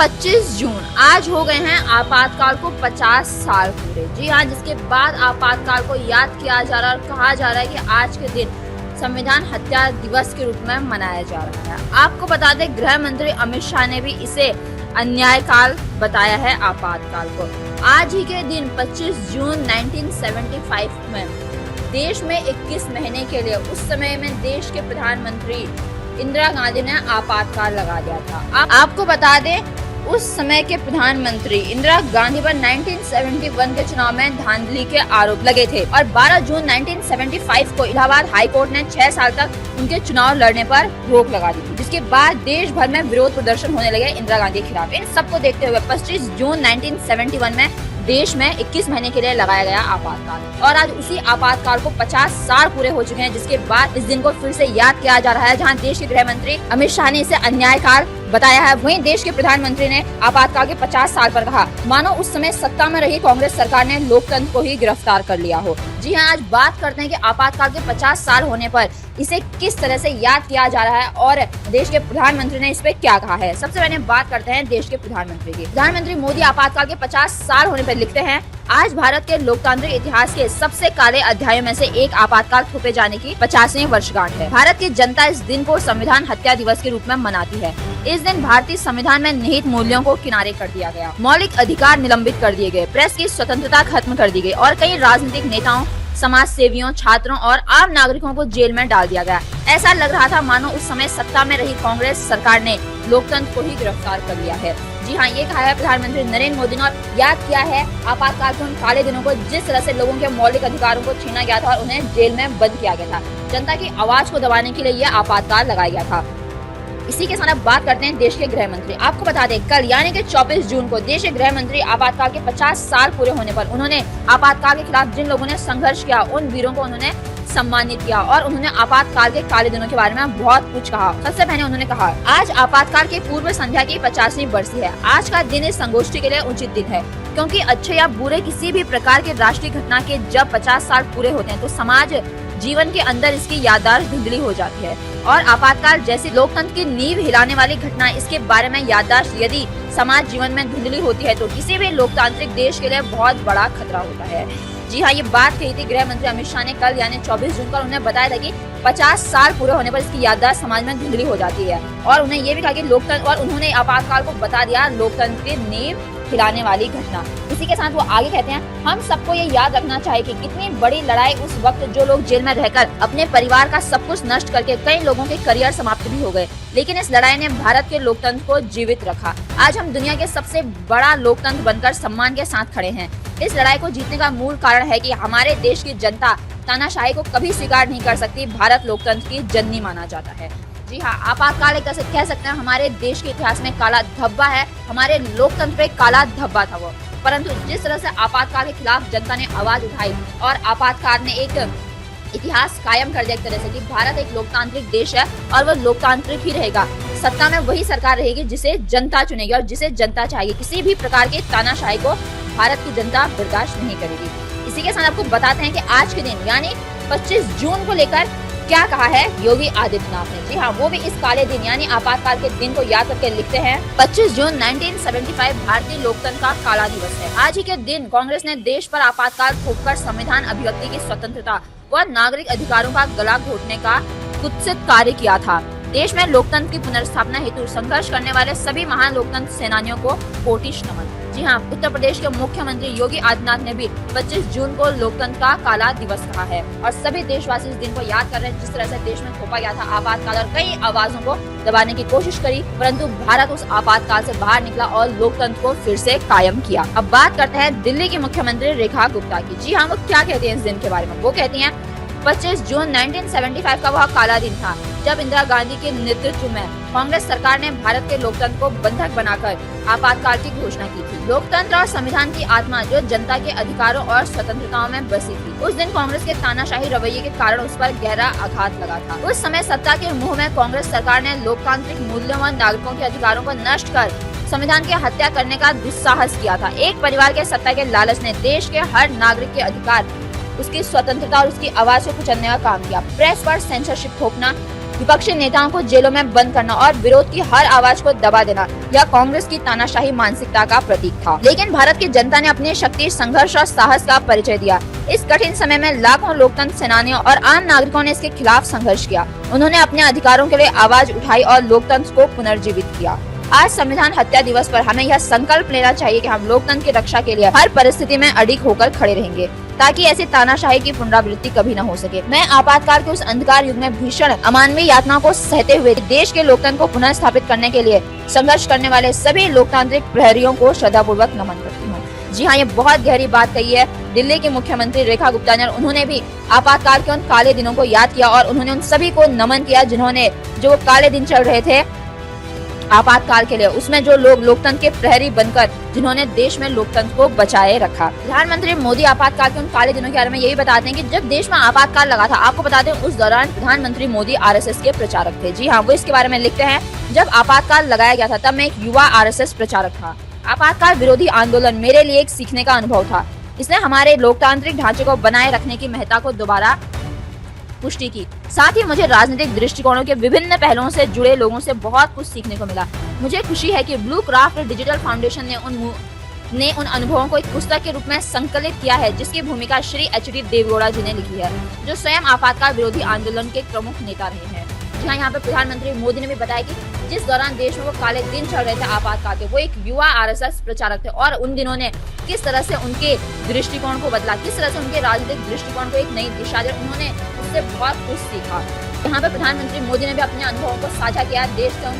25 जून आज हो गए हैं आपातकाल को 50 साल पूरे। जी हाँ, जिसके बाद आपातकाल को याद किया जा रहा है और कहा जा रहा है कि आज के दिन संविधान हत्या दिवस के रूप में मनाया जा रहा है। आपको बता दें, गृह मंत्री अमित शाह ने भी इसे अन्यायकाल बताया है आपातकाल को। आज ही के दिन 25 जून 1975 में देश में 21 महीने के लिए उस समय में देश के प्रधानमंत्री इंदिरा गांधी ने आपातकाल लगा दिया था। आपको बता दें, उस समय के प्रधानमंत्री इंदिरा गांधी पर 1971 के चुनाव में धांधली के आरोप लगे थे और 12 जून 1975 को इलाहाबाद हाई कोर्ट ने 6 साल तक उनके चुनाव लड़ने पर रोक लगा दी थी, जिसके बाद देश भर में विरोध प्रदर्शन होने लगे इंदिरा गांधी के खिलाफ। इन सबको देखते हुए 25 जून 1971 में देश में 21 महीने के लिए लगाया गया आपातकाल और आज उसी आपातकाल को 50 साल पूरे हो चुके हैं, जिसके बाद इस दिन को फिर से याद किया जा रहा है। जहां देश के गृह मंत्री अमित शाह ने इसे अन्यायकाल बताया है, वहीं देश के प्रधानमंत्री ने आपातकाल के 50 साल पर कहा मानो उस समय सत्ता में रही कांग्रेस सरकार ने लोकतंत्र को ही गिरफ्तार कर लिया हो। जी हाँ, आज बात करते हैं कि आपातकाल के 50 साल होने पर इसे किस तरह से याद किया जा रहा है और देश के प्रधानमंत्री ने इस पे क्या कहा है। सबसे पहले बात करते हैं देश के प्रधानमंत्री की। प्रधानमंत्री मोदी आपातकाल के 50 साल होने पर लिखते हैं, आज भारत के लोकतांत्रिक इतिहास के सबसे काले अध्यायों में से एक आपातकाल थोपे जाने की 50वीं वर्षगांठ है। भारत की जनता इस दिन को संविधान हत्या दिवस के रूप में मनाती है। इस दिन भारतीय संविधान में निहित मूल्यों को किनारे कर दिया गया, मौलिक अधिकार निलंबित कर दिए गए, प्रेस की स्वतंत्रता खत्म कर दी गई और कई राजनीतिक नेताओं, समाज सेवियों, छात्रों और आम नागरिकों को जेल में डाल दिया गया। ऐसा लग रहा था मानो उस समय सत्ता में रही कांग्रेस सरकार ने लोकतंत्र को ही गिरफ्तार कर लिया है। जी हाँ, ये कहा है प्रधानमंत्री नरेंद्र मोदी ने और याद किया है आपातकाल के उन काले दिनों को जिस तरह से लोगों के मौलिक अधिकारों को छीना गया था और उन्हें जेल में बंद किया गया था। जनता की आवाज को दबाने के लिए यह आपातकाल लगाया गया था। इसी के साथ अब बात करते हैं देश के गृह मंत्री। आपको बता दें, कल यानी कि 24 जून को देश के गृह मंत्री आपातकाल के 50 साल पूरे होने पर उन्होंने आपातकाल के खिलाफ जिन लोगों ने संघर्ष किया उन वीरों को उन्होंने सम्मानित किया और उन्होंने आपातकाल के काले दिनों के बारे में बहुत कुछ कहा। सबसे पहले उन्होंने कहा, आज आपातकाल की पूर्व संध्या की 50वीं बरसी है। आज का दिन इस संगोष्ठी के लिए उचित दिन है, क्योंकि अच्छे या बुरे किसी भी प्रकार के राष्ट्रीय घटना के जब 50 साल पूरे होते हैं तो समाज जीवन के अंदर इसकी याददाश्त धुंधली हो जाती है और आपातकाल जैसी लोकतंत्र की नींव हिलाने वाली घटना, इसके बारे में याददाश्त यदि समाज जीवन में धुंधली होती है तो किसी भी लोकतांत्रिक देश के लिए बहुत बड़ा खतरा होता है। जी हाँ, ये बात कही थी गृह मंत्री अमित शाह ने कल यानी 24 जून को। उन्हें बताया था कि 50 साल पूरे होने पर इसकी याददाश्त समाज में धुंधली हो जाती है और उन्हें ये भी कहा कि लोकतंत्र, और उन्होंने आपातकाल को बता दिया लोकतंत्र की नींव हिलाने वाली घटना। इसी के साथ वो आगे कहते हैं, हम सबको ये याद रखना चाहिए कि कितनी बड़ी लड़ाई उस वक्त जो लोग जेल में रहकर अपने परिवार का सब कुछ नष्ट करके कई लोगों के करियर समाप्त भी हो गए, लेकिन इस लड़ाई ने भारत के लोकतंत्र को जीवित रखा। आज हम दुनिया के सबसे बड़ा लोकतंत्र बनकर सम्मान के साथ खड़े हैं। इस लड़ाई को जीतने का मूल कारण है कि हमारे देश की जनता तानाशाही को कभी स्वीकार नहीं कर सकती। भारत लोकतंत्र की जननी माना जाता है। जी हाँ, आपातकाल एक तरह से कह सकते हैं हमारे देश के इतिहास में काला धब्बा है। हमारे लोकतंत्र पे काला धब्बा था वो, परंतु जिस तरह से आपातकाल के खिलाफ जनता ने आवाज उठाई और आपातकाल ने एक इतिहास कायम कर दिया एक तरह से कि भारत एक लोकतांत्रिक देश है और वो लोकतांत्रिक ही रहेगा। सत्ता में वही सरकार रहेगी जिसे जनता चुनेगी और जिसे जनता चाहेगी। किसी भी प्रकार की तानाशाही को भारत की जनता बर्दाश्त नहीं करेगी। इसी के साथ आपको बताते हैं कि आज के दिन यानी 25 जून को लेकर क्या कहा है योगी आदित्यनाथ ने। जी हाँ, वो भी इस काले दिन यानी आपातकाल के दिन को याद करके लिखते हैं, 25 जून 1975 भारतीय लोकतंत्र का काला दिवस है। आज ही के दिन कांग्रेस ने देश पर आपातकाल थोपकर संविधान, अभिव्यक्ति की स्वतंत्रता व नागरिक अधिकारों का गला घोटने का कुत्सित कार्य किया था। देश में लोकतंत्र की पुनर्स्थापना हेतु संघर्ष करने वाले सभी महान लोकतंत्र सेनानियों को कोटिश नमन। जी हाँ, उत्तर प्रदेश के मुख्यमंत्री योगी आदित्यनाथ ने भी 25 जून को लोकतंत्र का काला दिवस कहा है और सभी देशवासी इस दिन को याद कर रहे हैं जिस तरह से देश में थोपा गया था आपातकाल और कई आवाजों को दबाने की कोशिश करी, परंतु भारत उस आपातकाल से बाहर निकला और लोकतंत्र को फिर से कायम किया। अब बात करते हैं दिल्ली की मुख्यमंत्री रेखा गुप्ता की। जी हाँ, वो क्या कहती है इस दिन के बारे में। वो कहती है, 25 जून 1975 का वह काला दिन था जब इंदिरा गांधी के नेतृत्व में कांग्रेस सरकार ने भारत के लोकतंत्र को बंधक बनाकर आपातकाल की घोषणा की थी। लोकतंत्र और संविधान की आत्मा जो जनता के अधिकारों और स्वतंत्रताओं में बसी थी, उस दिन कांग्रेस के तानाशाही रवैये के कारण उस पर गहरा आघात लगा था। उस समय सत्ता के मुंह में कांग्रेस सरकार ने लोकतांत्रिक मूल्यों व नागरिकों के अधिकारों को नष्ट कर संविधान की हत्या करने का दुस्साहस किया था। एक परिवार के सत्ता के लालच ने देश के हर नागरिक के अधिकार, उसकी स्वतंत्रता और उसकी आवाज को कुचलने का काम किया। प्रेस पर सेंसरशिप थोपना, विपक्षी नेताओं को जेलों में बंद करना और विरोध की हर आवाज को दबा देना यह कांग्रेस की तानाशाही मानसिकता का प्रतीक था। लेकिन भारत की जनता ने अपनी शक्ति, संघर्ष और साहस का परिचय दिया। इस कठिन समय में लाखों लोकतंत्र सेनानियों और आम नागरिकों ने इसके खिलाफ संघर्ष किया। उन्होंने अपने अधिकारों के लिए आवाज उठाई और लोकतंत्र को पुनर्जीवित किया। आज संविधान हत्या दिवस पर हमें यह संकल्प लेना चाहिए कि हम लोकतंत्र की रक्षा के लिए हर परिस्थिति में अडिग होकर खड़े रहेंगे, ताकि ऐसी तानाशाही की पुनरावृत्ति कभी न हो सके। मैं आपातकाल के उस अंधकार युग में भीषण अमानवीय यातनाओं को सहते हुए देश के लोकतंत्र को पुनः स्थापित करने के लिए संघर्ष करने वाले सभी लोकतांत्रिक प्रहरियों को श्रद्धापूर्वक नमन करती हूँ। जी हाँ, ये बहुत गहरी बात कही है दिल्ली की मुख्यमंत्री रेखा गुप्ता ने। उन्होंने भी आपातकाल के उन काले दिनों को याद किया और उन्होंने उन सभी को नमन किया जिन्होंने जो काले दिन चल रहे थे आपातकाल के लिए, उसमें जो लोग लोकतंत्र के प्रहरी बनकर जिन्होंने देश में लोकतंत्र को बचाए रखा। प्रधानमंत्री मोदी आपातकाल के उन काले दिनों के बारे में यही बताते हैं कि जब देश में आपातकाल लगा था, आपको बताते हैं उस दौरान प्रधानमंत्री मोदी आरएसएस के प्रचारक थे। जी हाँ, वो इसके बारे में लिखते हैं, जब आपातकाल लगाया गया था तब मैं एक युवा आरएसएस प्रचारक था। आपातकाल विरोधी आंदोलन मेरे लिए एक सीखने का अनुभव था। इसने हमारे लोकतांत्रिक ढांचे को बनाए रखने की महत्ता को दोबारा पुष्टि की। साथ ही मुझे राजनीतिक दृष्टिकोणों के विभिन्न पहलुओं से जुड़े लोगों से बहुत कुछ सीखने को मिला। मुझे खुशी है कि ब्लू क्राफ्ट डिजिटल फाउंडेशन ने उन अनुभवों को एक पुस्तक के रूप में संकलित किया है, जिसकी भूमिका श्री एच.डी. देवेगौड़ा जी ने लिखी है, जो स्वयं आपातकाल विरोधी आंदोलन के प्रमुख नेता रहे हैं। जहाँ यहाँ पे प्रधानमंत्री मोदी ने भी बताया कि जिस दौरान देश में वो काले दिन चल रहे थे आपातकाल के, वो एक युवा आरएसएस प्रचारक थे और उन दिनों ने किस तरह से उनके दृष्टिकोण को बदला, किस तरह से उनके राजनीतिक दृष्टिकोण को एक नई दिशा दी। उन्होंने उससे बहुत कुछ सीखा। यहाँ पे प्रधानमंत्री मोदी ने भी अपने अनुभवों को साझा किया देश के उन